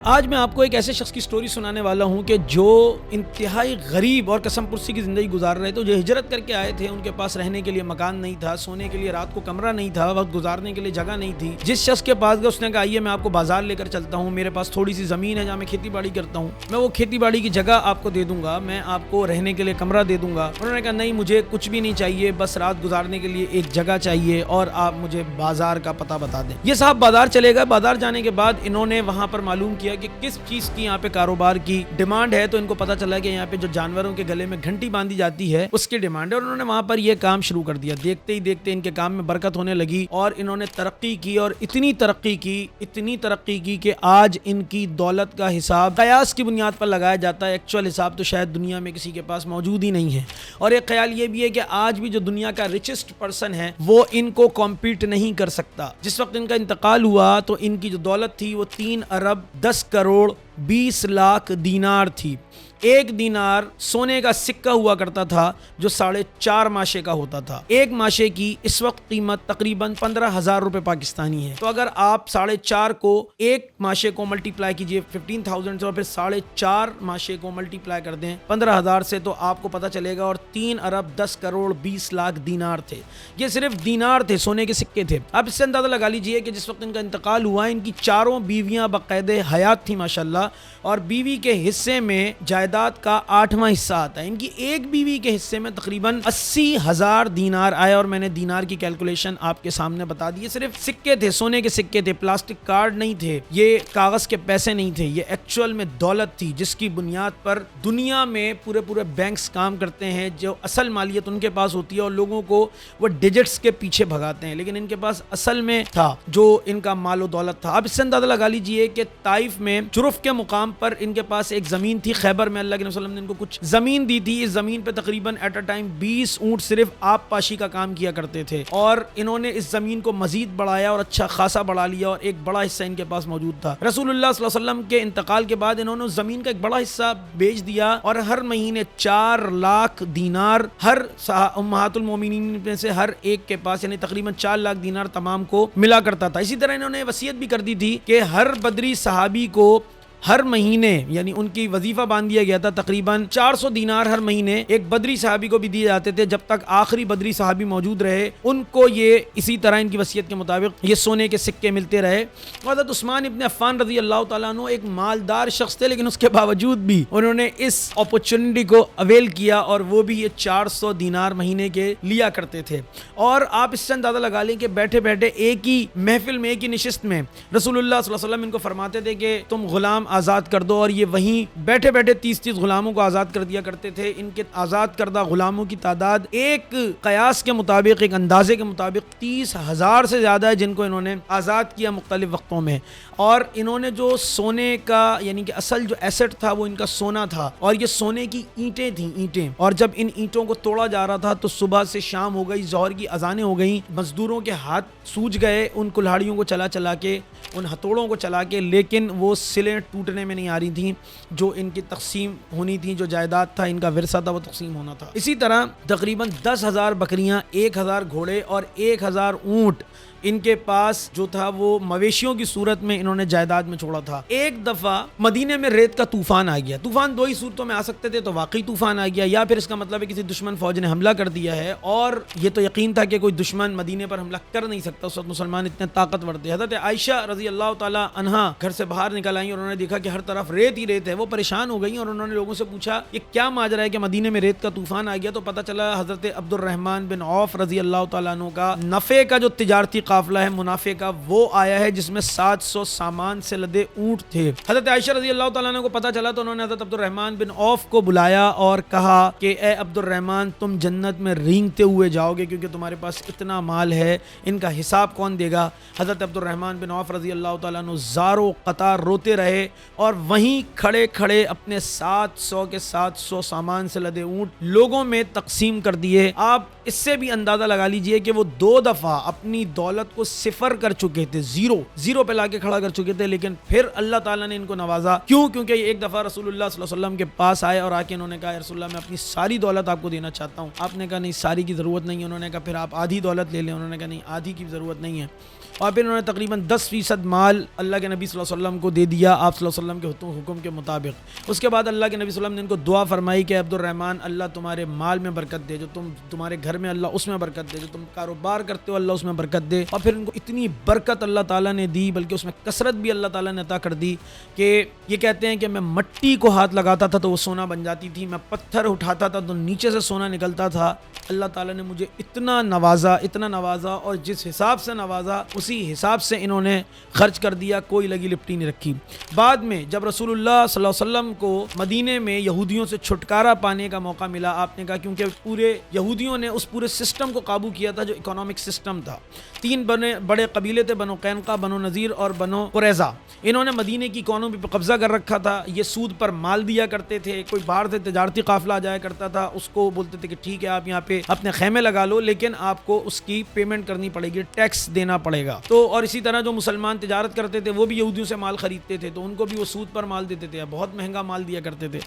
آج میں آپ کو ایک ایسے شخص کی سٹوری سنانے والا ہوں کہ جو انتہائی غریب اور قسم پرسی کی زندگی گزار رہے تھے. جو ہجرت کر کے آئے تھے, ان کے پاس رہنے کے لیے مکان نہیں تھا, سونے کے لیے رات کو کمرہ نہیں تھا, وقت گزارنے کے لیے جگہ نہیں تھی. جس شخص کے پاس گیا اس نے کہا آئیے میں آپ کو بازار لے کر چلتا ہوں, میرے پاس تھوڑی سی زمین ہے جہاں میں کھیتی باڑی کرتا ہوں, میں وہ کھیتی باڑی کی جگہ آپ کو دے دوں گا, میں آپ کو رہنے کے لیے کمرہ دے دوں گا. انہوں نے کہا نہیں مجھے کچھ بھی نہیں چاہیے, بس رات گزارنے کے لیے ایک جگہ چاہیے اور آپ مجھے بازار کا پتہ بتا دیں. یہ صاحب بازار چلے گئے. بازار جانے کے بعد انہوں نے وہاں پر معلوم کیا کہ کس چیز کی یہاں پہ کاروبار کی ڈیمانڈ ہے. تو ان کو پتا چلا کہ یہاں پہ جو جانوروں کے گلے میں گھنٹی باندھی جاتی ہے اس کی ڈیمانڈ ہے, اور انہوں نے وہاں پر یہ کام شروع کر دیا. دیکھتے ہی دیکھتے ان کے کام میں برکت ہونے لگی اور انہوں نے ترقی کی, اور اتنی ترقی کی کہ آج ان کی دولت کا حساب قیاس کی بنیاد پر لگایا جاتا ہے. ایکچوئل حساب تو شاید دنیا میں کسی کے پاس موجود ہی نہیں ہے. اور ایک خیال یہ بھی ہے کہ آج بھی جو دنیا کا ریچسٹ پرسن ہے وہ ان کو کمپیٹ نہیں کر سکتا. جس وقت ان کا انتقال ہوا تو ان کی جو دولت تھی وہ 3 ارب 10 کروڑ 20 لاکھ دینار تھی. ایک دینار سونے کا سکہ ہوا کرتا تھا جو 4.5 ماشے کا ہوتا تھا. ایک ماشے کی اس وقت قیمت تقریباً 15,000 روپے پاکستانی ہے. تو اگر آپ 4.5 کو ایک ماشے کو ملٹی پلائی کیجئے 15,000 سے, اور پھر 4.5 ماشے کو ملٹی پلائی کر دیں 15,000 سے, تو آپ کو پتہ چلے گا. اور 3 ارب 10 کروڑ 20 لاکھ دینار تھے. یہ صرف دینار تھے, سونے کے سکے تھے. آپ اس سے اندازہ لگا لیجئے کہ جس وقت ان کا انتقال ہوا ان کی 4 بیویاں باقاعدہ حیات تھیں ماشاءاللہ, اور بیوی کے حصے میں جائیداد کا 8واں حصہ آتا ہے. ان کی ایک بیوی کے حصے میں تقریباً 80,000 دینار آئے, اور میں نے دینار کی کیلکولیشن آپ کے سامنے بتا دی. صرف سکے تھے, سونے کے سکے تھے, پلاسٹک کارڈ نہیں تھے, یہ کاغذ کے پیسے نہیں تھے, یہ ایکچوئل میں دولت تھی جس کی بنیاد پر دنیا میں پورے بینکس کام کرتے ہیں. جو اصل مالیت ان کے پاس ہوتی ہے اور لوگوں کو وہ ڈیجٹس کے پیچھے بھگاتے ہیں, لیکن ان کے پاس اصل میں تھا جو ان کا مال و دولت تھا. اب اس سے اندازہ لگا لیجئے کہ طائف میں جرف کے مقام پر ان کے پاس ایک زمین تھی. خیبر میں اللہ کے نبی صلی اللہ علیہ وسلم نے ان کو کچھ زمین دی تھی. اس زمین پہ تقریباً ایٹ اے ٹائم 20 اونٹ صرف آب پاشی کا کام کیا کرتے تھے, اور انہوں نے اس زمین کو مزید بڑھایا اور اچھا خاصا بڑھا لیا, اور ایک بڑا حصہ ان کے پاس موجود تھا. رسول اللہ صلی اللہ علیہ وسلم کے انتقال کے بعد انہوں نے اس زمین کا ایک بڑا حصہ بیچ دیا, اور ہر مہینے 4 لاکھ دینار ہر امہات المومنین میں سے ہر ایک کے پاس, یعنی تقریباً 4 لاکھ دینار تمام کو ملا کرتا تھا. اسی طرح انہوں نے وصیت بھی کر دی تھی کہ ہر بدری صحابی کو ہر مہینے, یعنی ان کی وظیفہ باندھ دیا گیا تھا, تقریباً 400 دینار ہر مہینے ایک بدری صحابی کو بھی دیے جاتے تھے. جب تک آخری بدری صحابی موجود رہے ان کو یہ اسی طرح ان کی وصیت کے مطابق یہ سونے کے سکے ملتے رہے. حضرت عثمان ابن عفان رضی اللہ تعالیٰ عنہ ایک مالدار شخص تھے, لیکن اس کے باوجود بھی انہوں نے اس اپرچونٹی کو اویل کیا, اور وہ بھی یہ 400 دینار مہینے کے لیا کرتے تھے. اور آپ اس سے اندازہ لگا لیں کہ بیٹھے بیٹھے ایک ہی محفل میں, ایک ہی نشست میں رسول اللہ صلی اللہ علیہ وسلم ان کو فرماتے تھے کہ تم غلام آزاد کر دو, اور یہ وہیں بیٹھے بیٹھے 30 غلاموں کو آزاد کر دیا کرتے تھے. ان کے آزاد کردہ غلاموں کی تعداد ایک قیاس کے مطابق, ایک اندازے کے مطابق 30,000 سے زیادہ ہے جن کو انہوں نے آزاد کیا مختلف وقتوں میں. اور انہوں نے جو سونے کا, یعنی کہ اصل جو ایسٹ تھا وہ ان کا سونا تھا, اور یہ سونے کی اینٹیں تھیں, اینٹیں. اور جب ان اینٹوں کو توڑا جا رہا تھا تو صبح سے شام ہو گئی, ظہر کی اذانیں ہو گئیں, مزدوروں کے ہاتھ سوج گئے ان کلہاڑیوں کو چلا کے, ان ہتھوڑوں کو چلا کے, لیکن وہ سلیں ٹوٹنے میں نہیں آ رہی تھیں جو ان کی تقسیم ہونی تھی, جو جائیداد تھا ان کا ورثہ تھا وہ تقسیم ہونا تھا. اسی طرح تقریباً 10,000 بکریاں, 1,000 گھوڑے اور 1,000 اونٹ ان کے پاس جو تھا وہ مویشیوں کی صورت میں انہوں نے جائیداد میں چھوڑا تھا. ایک دفعہ مدینے میں ریت کا طوفان آ گیا. طوفان 2 ہی صورتوں میں آ سکتے تھے, تو واقعی طوفان آ گیا, یا پھر اس کا مطلب ہے کسی دشمن فوج نے حملہ کر دیا ہے, اور یہ تو یقین تھا کہ کوئی دشمن مدینے پر حملہ کر نہیں سکتا, اس وقت مسلمان اتنے طاقتور تھے. حضرت عائشہ رضی اللہ تعالی عنہا گھر سے باہر نکل آئیں, اور انہوں نے دیکھا کہ ہر طرف ریت ہی ریت ہے. وہ پریشان ہو گئیں, اور انہوں نے لوگوں سے پوچھا یہ کیا ماجرا ہے کہ مدینے میں ریت کا طوفان آ گیا. تو پتہ چلا حضرت عبد الرحمن بن عوف رضی اللہ تعالیٰ عنہ کا نفع کا جو تجارتی قافلہ ہے, منافع کا, وہ آیا ہے جس میں 700 سامان سے لدے اونٹ تھے. حضرت عائشہ رضی اللہ تعالیٰ عنہ کو پتہ چلا تو انہوں نے حضرت عبد الرحمن بن عوف کو بلایا اور کہا کہ اے عبد الرحمن تم جنت میں رینگتے ہوئے جاؤ گے, کیونکہ تمہارے پاس اتنا مال ہے, ان کا حساب کون دے گا. حضرت عبد الرحمن بن عوف رضی اللہ تعالیٰ عنہ زارو قطار روتے رہے, اور وہیں کھڑے کھڑے اپنے 700 کے 700 سامان سے لدے اونٹ لوگوں میں تقسیم کر دیے. آپ اس سے بھی اندازہ لگا لیجئے کہ وہ 2 دفعہ اپنی دولت کو صفر کر چکے تھے, زیرو پہ لا کے کھڑا کر چکے تھے, لیکن پھر اللہ تعالیٰ نے ان کو نوازا. کیوں؟ کیونکہ ایک دفعہ رسول اللہ صلی اللہ علیہ وسلم کے پاس آئے اور آ کے انہوں نے کہا رسول اللہ میں اپنی ساری دولت آپ کو دینا چاہتا ہوں. آپ نے کہا نہیں ساری کی ضرورت نہیں ہے. انہوں نے کہا پھر آپ آدھی دولت لے لیں. انہوں نے کہا نہیں آدھی کی ضرورت نہیں ہے. اور پھر انہوں نے تقریباً 10% مال اللہ کے نبی صلی اللہ علیہ وسلم کو دے دیا آپ صلی اللہ علیہ وسلم کے حکم کے مطابق۔ اس کے بعد اللہ کے نبی صلی اللہ علیہ وسلم نے ان کو دعا فرمائی کہ عبد الرحمن اللہ تمہارے مال میں برکت دے، جو تمہارے گھر میں اللہ اس میں برکت دے، جو تم کاروبار کرتے ہو اللہ اس میں برکت دے۔ اور پھر ان کو اتنی برکت اللہ تعالیٰ نے دی، بلکہ اس میں کثرت بھی اللہ تعالیٰ نے عطا کر دی کہ یہ کہتے ہیں کہ میں مٹی کو ہاتھ لگاتا تھا تو وہ سونا بن جاتی تھی، میں پتھر اٹھاتا تھا تو نیچے سے سونا نکلتا تھا۔ اللہ تعالیٰ نے مجھے اتنا نوازا اور جس حساب سے نوازا اسی حساب سے انہوں نے خرچ کر دیا، کوئی لگی لپٹی نہیں رکھی۔ بعد میں جب رسول اللہ صلی اللہ علیہ وسلم کو مدینے میں یہودیوں سے چھٹکارا پانے کا موقع ملا، آپ نے کہا کیونکہ پورے یہودیوں نے اس پورے سسٹم کو قابو کیا تھا جو اکنامک سسٹم تھا۔ 3 بڑے قبیلے تھے، بنو قینقاع، بنو نذیر اور بنو قریظہ۔ انہوں نے مدینے کی اکانومی پہ قبضہ کر رکھا تھا، یہ سود پر مال دیا کرتے تھے۔ کوئی باہر سے تجارتی قافلہ آ جایا کرتا تھا، اس کو بولتے تھے کہ ٹھیک ہے آپ یہاں پہ اپنے خیمے لگا لو، لیکن آپ کو اس کی پیمنٹ کرنی پڑے گی، ٹیکس دینا پڑے گا۔ تو اور اسی طرح جو مسلمان تجارت کرتے تھے وہ بھی یہودیوں سے مال خریدتے تھے، تو ان کو بھی وہ سود پر مال دیتے تھے، بہت مہنگا مال دیا کرتے تھے۔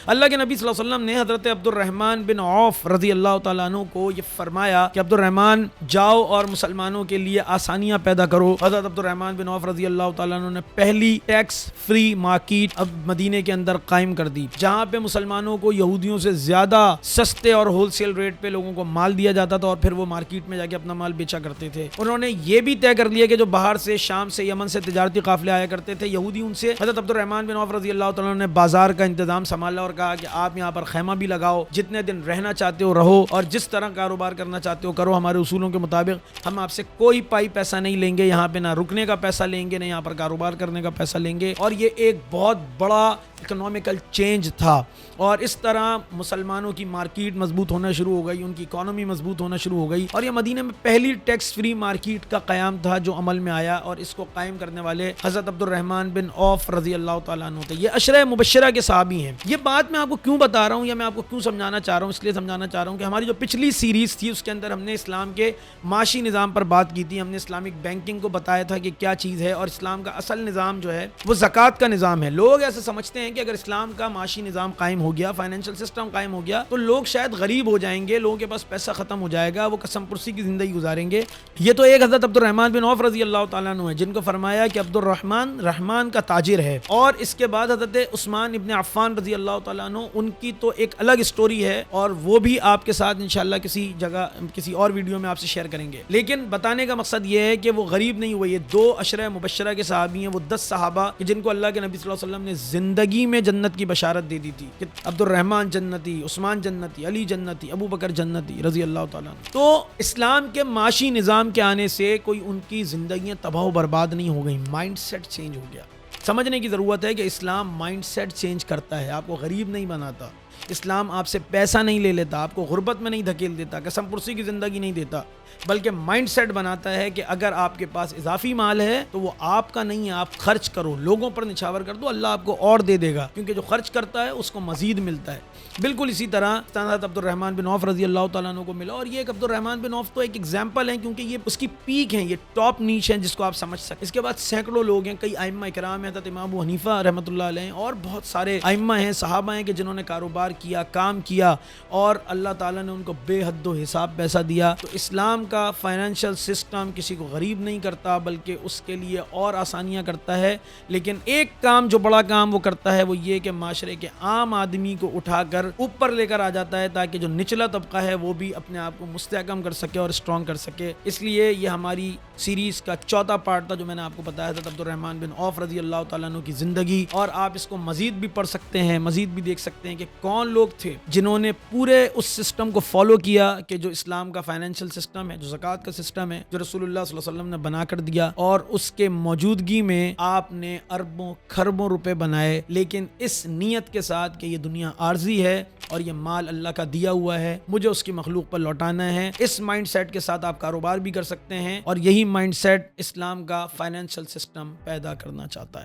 اللہ کے نبی صلی اللہ علیہ وسلم نے حضرت عبد الرحمن بن عوف رضی اللہ تعالیٰ عنہ کو یہ فرمایا کہ عبد الرحمن جاؤ اور مسلمانوں کے لیے آسانیاں پیدا کرو۔ حضرت عبد الرحمن بن عوف رضی اللہ تعالیٰ عنہ نے پہلی ٹیکس فری مارکیٹ اب مدینے کے اندر قائم کر دی، جہاں پہ مسلمانوں کو یہودیوں سے زیادہ سستے اور ہول سیل ریٹ پہ لوگوں کو مال دیا جاتا تھا اور پھر وہ مارکیٹ میں جا کے اپنا مال بیچا کرتے تھے۔ انہوں نے یہ بھی طے کر لیا کہ جو باہر سے شام سے یمن سے تجارتی قافلے آیا کرتے تھے یہودی، ان سے حضرت عبد الرحمن بن عوف رضی اللہ تعالیٰ نے بازار کا انتظام سنبھالا اور کہا کہ آپ یہاں پر خیمہ بھی لگاؤ، جتنے دن رہنا چاہتے ہو رہو اور جس طرح کاروبار کرنا چاہتے ہو کرو، ہمارے اصولوں کے مطابق ہم آپ سے کوئی پائی پیسہ نہیں لیں گے، یہاں پہ نہ رکنے کا پیسہ لیں گے، نہ یہاں پر کاروبار کرنے کا پیسہ لیں گے۔ اور یہ ایک بہت بڑا اکنامیکل چینج تھا، اور اس طرح مسلمانوں کی مارکیٹ مضبوط ہونا شروع ہو گئی، ان کی اکانومی مضبوط ہونا شروع ہو گئی، اور یہ مدینہ میں پہلی ٹیکس فری مارکیٹ کا قیام تھا جو عمل میں آیا، اور اس کو قائم کرنے والے حضرت عبد الرحمن بن عوف رضی اللہ تعالیٰ عنہ تھے۔ یہ عشرہ مبشرہ کے صحابی ہیں۔ یہ بات میں آپ کو کیوں بتا رہا ہوں یا میں آپ کو کیوں سمجھانا چاہ رہا ہوں؟ اس لیے سمجھانا چاہ رہا ہوں کہ ہماری جو پچھلی سیریز تھی اس کے اندر ہم نے اسلام کے معاشی نظام پر بات کی تھی، ہم نے اسلامک بینکنگ کو بتایا تھا کہ کیا چیز ہے، اور اسلام کا اصل نظام جو ہے وہ زکوٰۃ کا نظام ہے۔ لوگ ایسے سمجھتے ہیں کہ اگر اسلام کا معاشی نظام قائم ہو گیا، فائنینشل سسٹم قائم ہو گیا، تو لوگ شاید غریب ہو جائیں گے، لوگوں کے پاس پیسہ ختم ہو جائے گا، وہ قسم پرسی کی زندگی گزاریں گے۔ یہ تو ایک حضرت عبد الرحمن بن عوف رضی اللہ تعالیٰ عنہ ہے جن کو فرمایا کہ عبد الرحمن رحمان کا تاجر ہے، اور اس کے بعد حضرت عثمان ابن عفان رضی اللہ تعالیٰ عنہ، ان کی تو ایک الگ سٹوری ہے اور وہ بھی آپ کے ساتھ انشاءاللہ کسی جگہ کسی اور ویڈیو میں آپ سے شیئر کریں گے۔ لیکن بتانے کا مقصد یہ ہے کہ وہ غریب نہیں ہوئے، یہ 2 عشرہ مبشرہ کے صحابی ہیں، وہ 10 صحابہ جن کو اللہ کے نبی صلی اللہ علیہ وسلم نے زندگی میں جنت کی بشارت دے دی تھی کہ عبد الرحمن جنتی، عثمان جنتی، علی جنتی، ابو بکر جنتی رضی اللہ تعالیٰ عنہ۔ تو اسلام کے معاشی نظام کے آنے سے کوئی ان کی زندگیاں تباہ و برباد نہیں ہو گئی، مائنڈ سیٹ چینج ہو گیا۔ سمجھنے کی ضرورت ہے کہ اسلام مائنڈ سیٹ چینج کرتا ہے، آپ کو غریب نہیں بناتا۔ اسلام آپ سے پیسہ نہیں لے لیتا، آپ کو غربت میں نہیں دھکیل دیتا، قسم پرسی کی زندگی نہیں دیتا، بلکہ مائنڈ سیٹ بناتا ہے کہ اگر آپ کے پاس اضافی مال ہے تو وہ آپ کا نہیں ہے، آپ خرچ کرو، لوگوں پر نچھاور کر دو، اللہ آپ کو اور دے دے گا، کیونکہ جو خرچ کرتا ہے اس کو مزید ملتا ہے۔ بالکل اسی طرح حضرت عبد الرحمن بن عوف رضی اللہ تعالیٰ عنہ کو ملا، اور یہ ایک عبد الرحمن بن عوف تو ایک ایگزامپل ہے، کیونکہ یہ اس کی پیک ہے، یہ ٹاپ نیچ ہے جس کو آپ سمجھ سکتے۔ اس کے بعد سینکڑوں لوگ ہیں، کئی ائمہ کرام ہیں، حضرت امام ابو حنیفہ رحمۃ اللہ علیہ اور بہت سارے ائمہ ہیں، صحابہ ہیں کہ جنہوں نے کاروبار کیا، کام کیا، اور اللہ تعالیٰ نے ان کو بے حد و حساب پیسہ دیا۔ تو اسلام کا فائنینشیل سسٹم کسی کو غریب نہیں کرتا، بلکہ اس کے لیے اور آسانیاں کرتا ہے، لیکن ایک کام جو بڑا کام وہ کرتا ہے وہ یہ کہ معاشرے کے عام آدمی کو اٹھا کر اوپر لے کر آ جاتا ہے، تاکہ جو نچلا طبقہ ہے وہ بھی اپنے آپ کو مستحکم کر سکے اور اسٹرانگ کر سکے۔ اس لیے یہ ہماری سیریز کا 4تھا پارٹ تھا جو میں نے آپ کو بتایا حضرت عبد الرحمن بن عوف رضی اللہ تعالیٰ عنہ کی زندگی، اور آپ اس کو مزید بھی پڑھ سکتے ہیں، مزید بھی دیکھ سکتے ہیں کہ کون لوگ تھے جنہوں نے پورے اس سسٹم کو فالو کیا کہ جو اسلام کا فائنینشیل سسٹم ہے، جو زکوٰۃ کا سسٹم ہے، جو رسول اللہ صلی اللہ علیہ وسلم نے بنا کر دیا، اور اس کے موجودگی میں آپ نے اربوں کھربوں روپے بنائے، لیکن اس نیت کے ساتھ کہ یہ دنیا عارضی ہے اور یہ مال اللہ کا دیا ہوا ہے، مجھے اس کی مخلوق پر لوٹانا ہے۔ اس مائنڈ سیٹ کے ساتھ آپ کاروبار بھی کر سکتے ہیں، اور یہی مائنڈ سیٹ اسلام کا فائنینشیل سسٹم پیدا کرنا چاہتا ہے۔